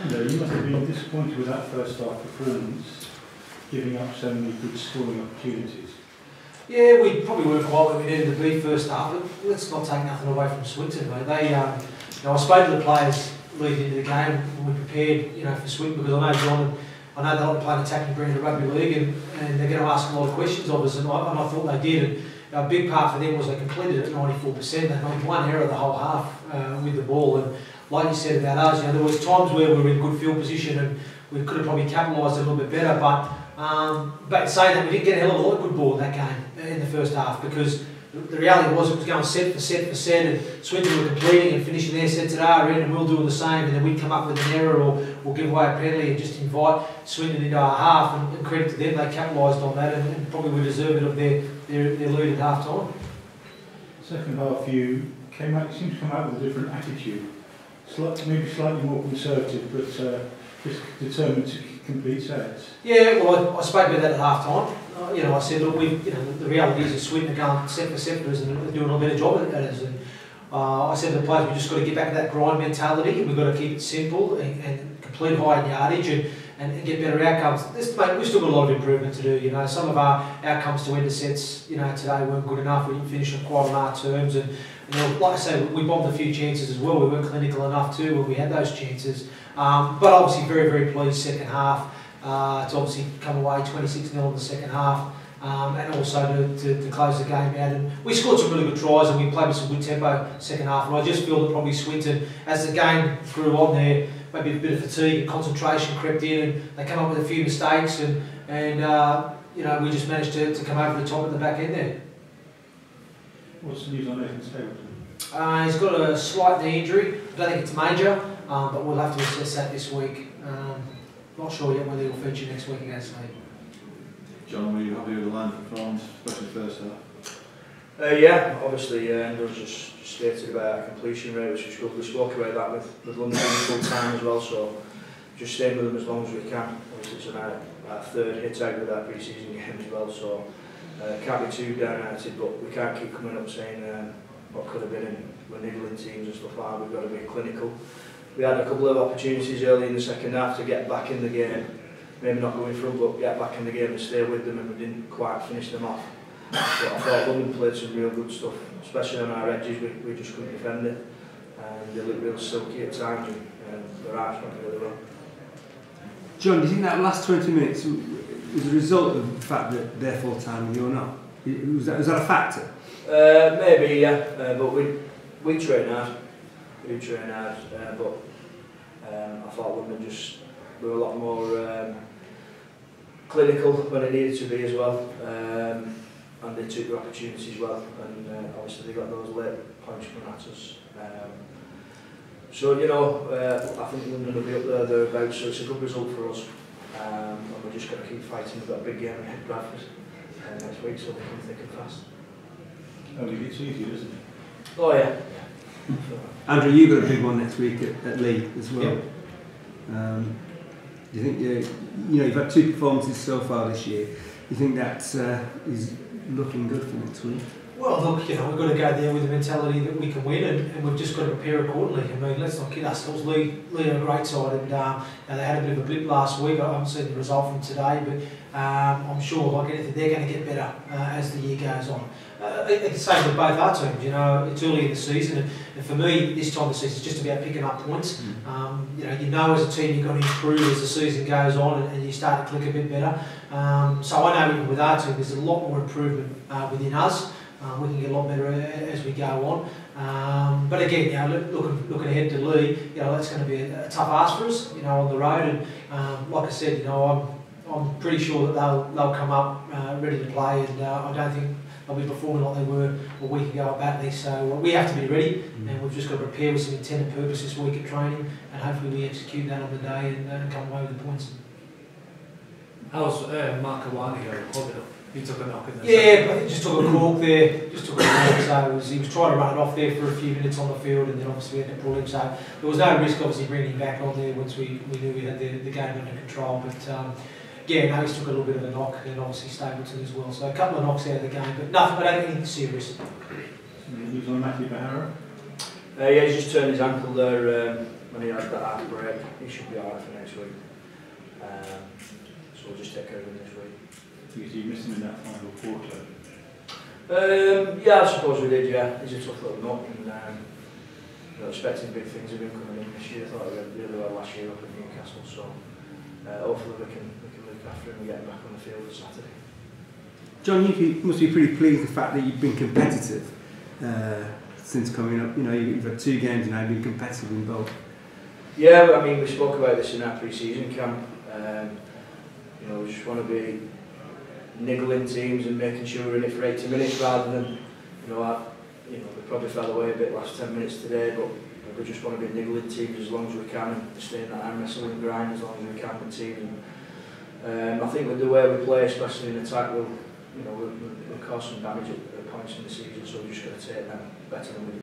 You must have been disappointed with that first half performance, giving up so many good scoring opportunities. Yeah, we probably weren't quite where we needed to be first half, but let's not take nothing away from Swinton, mate. They, I spoke to the players leading into the game when we prepared, for Swinton, because I know John, I know they like to play an attacking brand of rugby league, and they're going to ask a lot of questions of us, and I thought they did. And a big part for them was they completed it at 94%. They made one error the whole half with the ball, and like you said about us, there was times where we were in good field position and we could have probably capitalised a little bit better, but saying that, we didn't get a hell of a lot of good ball in that game in the first half, because the reality was it was going set for set for set, and Swinton were completing and finishing their sets at our end, and we'll do the same, and then we'd come up with an error or give away a penalty and just invite Swinton into our half, and credit to them, they capitalised on that and probably were deserving of their lead at half time. Second half you seemed to come out with a different attitude, maybe slightly more conservative, but just determined to complete sets. Yeah, well, I spoke about that at half time. I said, look, the reality is that Swinton are going set for set for us and doing a better job at us. And I said to the players, we've just got to get back to that grind mentality, and we've got to keep it simple and complete high in yardage and get better outcomes. We've still got a lot of improvement to do. Some of our outcomes to end the sets, today weren't good enough. We didn't finish on quite on our terms, and like I say, we bombed a few chances as well. We weren't clinical enough too when we had those chances. But obviously very, very pleased second half to obviously come away 26-0 in the second half, and also to close the game out. And we scored some really good tries, and we played with some good tempo second half. And I just feel that probably Swinton, as the game grew on there, maybe a bit of fatigue and concentration crept in, and they came up with a few mistakes, and we just managed to come over the top at the back end there. What's the news on Nathan Stapleton? He's got a slight knee injury. I don't think it's major, but we'll have to assess that this week. Not sure yet whether he'll feature next week against me. John, were you happy with the line performance, especially first half? Yeah, obviously, Andrew just stated about our completion rate, which is good. We spoke about that with London full time as well, so just staying with them as long as we can. Obviously, it's our third hit out with that pre-season game as well, so can't be too down-hearted, but we can't keep coming up saying what could have been, and we're niggling teams and stuff like that. We've got to be clinical. We had a couple of opportunities early in the second half to get back in the game, maybe not go in front, but get back in the game and stay with them, and we didn't quite finish them off. But I thought London played some real good stuff, especially on our edges. We just couldn't defend it, and they looked real silky at times, and their arms went really well. John, do you think that last 20 minutes was a result of the fact that they're full time and you're not? Was that a factor? Maybe, yeah, but we train hard. We train hard, but I thought London just were a lot more clinical when it needed to be as well, and they took the opportunities well, and obviously they got those late points coming at us. So I think London will be up there thereabouts, so it's a good result for us, and we're just going to keep fighting. We've got a big game ahead, Bradford, next week, so we can thick and fast. Oh, it's easier, isn't it? Oh yeah. Andrew, you've got a big one next week at Leigh as well. Yep. Do you think you've had 2 performances so far this year? You think that is looking good for next week? Well, look, we've got to go there with the mentality that we can win, and we've just got to prepare accordingly. I mean, let's not kid ourselves. Leigh are a great side, and they had a bit of a blip last week. I haven't seen the result from today, but I'm sure, like anything, they're going to get better as the year goes on. It's the same with both our teams. It's early in the season, and for me, this time of the season is just about picking up points. You know as a team you've got to improve as the season goes on, and you start to click a bit better. So I know even with our team, there's a lot more improvement within us. We can get a lot better as we go on. But again, looking ahead to Leigh, that's going to be a tough ask for us, on the road. And like I said, I'm pretty sure that they'll come up ready to play, and I don't think they'll be performing like they were a week ago at Batley. So we have to be ready, and we've just got to prepare with some intended purpose this week at training, and hopefully we execute that on the day and come away with the points. How's Mark Kawani holding up? He took a knock in the Yeah, but he just took a cork there, so he was trying to run it off there for a few minutes on the field, and then obviously we had to pull him, so there was no risk obviously bringing him back on there once we knew we had the game under control. But yeah, he's took a little bit of a knock, and obviously Stapleton as well, so a couple of knocks out of the game, but nothing, I don't think anything serious. He was on Matthew Bahara? Yeah, he's just turned his ankle there when he had that half break. he should be alright for next week. So we'll just take care of him this week. You missed him in that final quarter. Yeah, I suppose we did, yeah. He's a tough little nut, and you know, expecting big things of him coming in this year. I thought he went really well last year up at Newcastle, so hopefully we can look after him and get him back on the field on Saturday. John, you must be pretty pleased with the fact that you've been competitive since coming up. You know, you've had 2 games now, you've been competitive in both. Yeah, I mean, we spoke about this in our pre-season camp. You know, we just want to be niggling teams and making sure we're in it for 80 minutes rather than, you know, we probably fell away a bit last 10 minutes today, but we just want to be niggling teams as long as we can and stay in that arm wrestling grind as long as we can with teams. And I think with the way we play, especially in attack, we'll cause some damage at points in the season, so we're just going to take them better than we did.